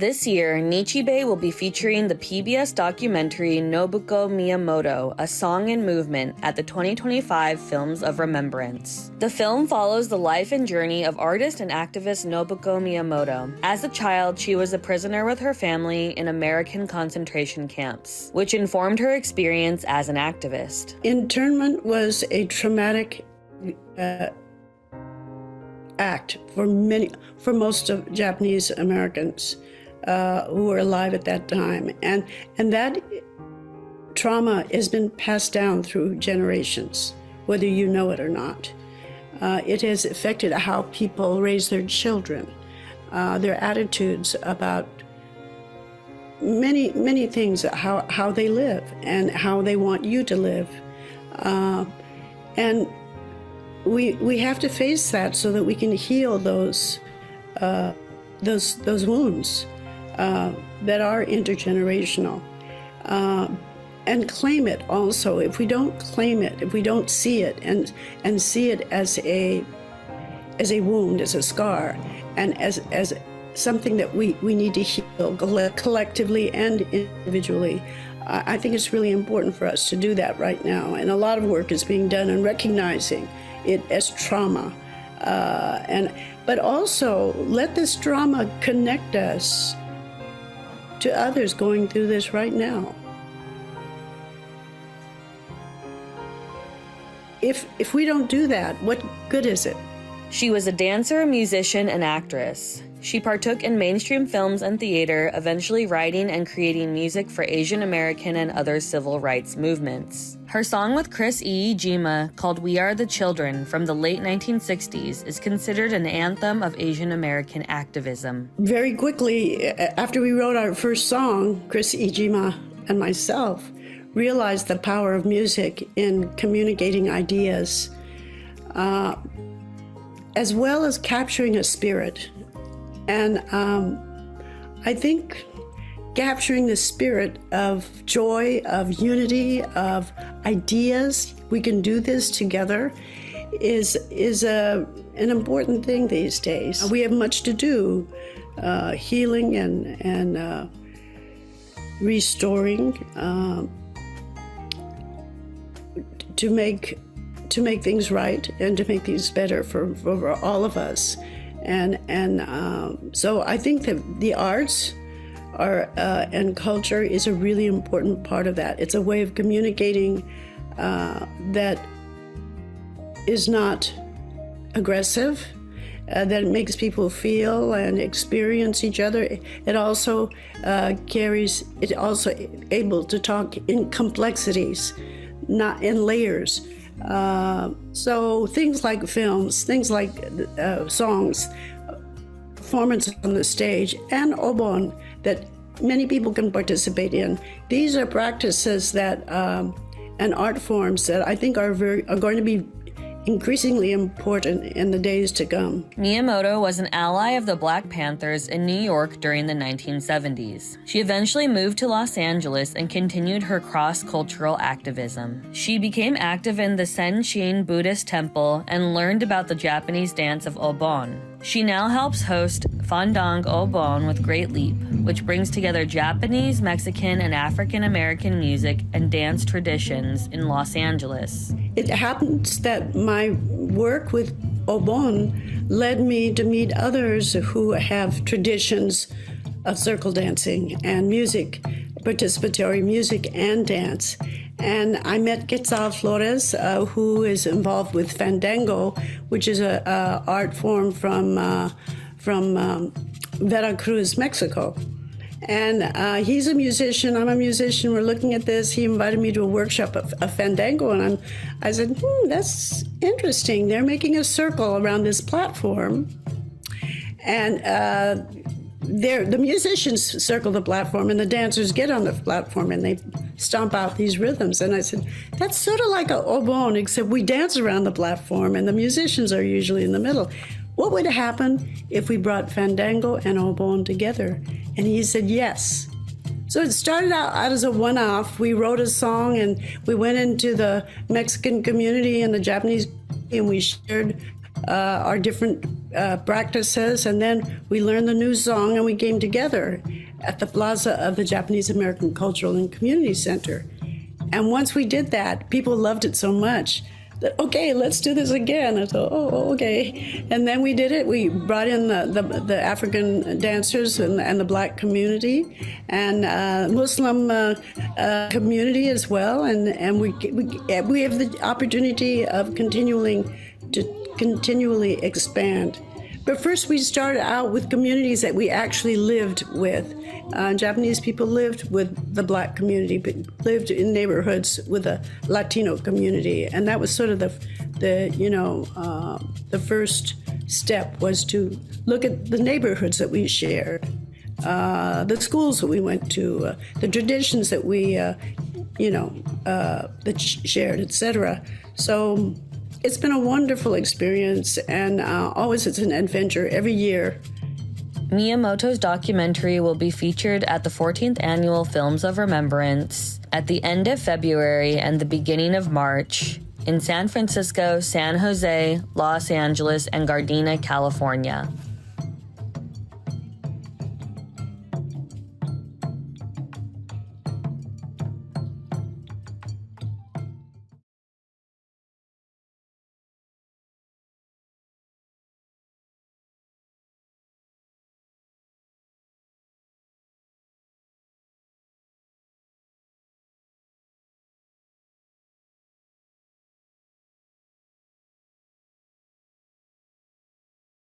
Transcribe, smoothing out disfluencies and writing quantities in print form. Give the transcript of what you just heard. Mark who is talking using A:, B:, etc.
A: This year, Nichibei will be featuring the PBS documentary Nobuko Miyamoto, A Song in Movement at the 2025 Films of Remembrance. The film follows the life and journey of artist and activist Nobuko Miyamoto. As a child, she was a prisoner with her family in American concentration camps, which informed her experience as an activist.
B: Internment was a traumatic act for most of Japanese Americans who were alive at that time, and that trauma has been passed down through generations, whether you know it or not. It has affected how people raise their children, their attitudes about many things, how they live and how they want you to live, and we have to face that so that we can heal those wounds that are intergenerational, and claim it also. If we don't claim it, if we don't see it and see it as a wound, as a scar, and as something that we need to heal collectively and individually, I think it's really important for us to do that right now. And a lot of work is being done in recognizing it as trauma, but also let this trauma connect us to others going through this right now. If we don't do that, what good is it?
A: She was a dancer, musician, and actress. She partook in mainstream films and theater, eventually writing and creating music for Asian American and other civil rights movements. Her song with Chris Iijima, called We Are the Children, from the late 1960s, is considered an anthem of Asian American activism.
B: Very quickly, after we wrote our first song, Chris Iijima and myself realized the power of music in communicating ideas, as well as capturing a spirit. And I think capturing the spirit of joy, of unity, of ideas, we can do this together, is an important thing these days. We have much to do, healing and restoring, to make things right and to make things better for all of us. And so I think that the arts and culture is a really important part of that. It's a way of communicating that is not aggressive, that makes people feel and experience each other. It also able to talk in complexities, not in layers. So things like films, things like songs, performance on the stage, and obon that many people can participate in. These are practices that and art forms that I think are going to be increasingly important in the days to come.
A: Miyamoto was an ally of the Black Panthers in New York during the 1970s. She eventually moved to Los Angeles and continued her cross-cultural activism. She became active in the Senshin Buddhist temple and learned about the Japanese dance of obon. She now helps host Fandang Obon with Great Leap, which brings together Japanese, Mexican, and African American music and dance traditions in Los Angeles.
B: It happens that my work with obon led me to meet others who have traditions of circle dancing and music, participatory music and dance. And I met Quetzal Flores, who is involved with Fandango, which is an art form from Veracruz, Mexico. And he's a musician, I'm a musician, we're looking at this. He invited me to a workshop of Fandango, and I said, that's interesting. They're making a circle around this platform. And the musicians circle the platform, and the dancers get on the platform, and they stomp out these rhythms. And I said, that's sort of like a obon, except we dance around the platform, and the musicians are usually in the middle. What would happen if we brought Fandango and obon together? And he said, yes. So it started out as a one-off. We wrote a song, and we went into the Mexican community and the Japanese, and we shared our different practices, and then we learned the new song, and we came together at the plaza of the Japanese American Cultural and Community Center. And once we did that, people loved it so much that, okay, let's do this again. I thought, oh, okay. And then we did it. We brought in the African dancers and the Black community and Muslim community as well. And we have the opportunity of continually expand. But first, we started out with communities that we actually lived with. Japanese people lived with the Black community, but lived in neighborhoods with a Latino community, and that was sort of the first step was to look at the neighborhoods that we shared, the schools that we went to, the traditions that we, that shared, etc. So. It's been a wonderful experience, and always it's an adventure every year.
A: Miyamoto's documentary will be featured at the 14th Annual Films of Remembrance at the end of February and the beginning of March in San Francisco, San Jose, Los Angeles, and Gardena, California.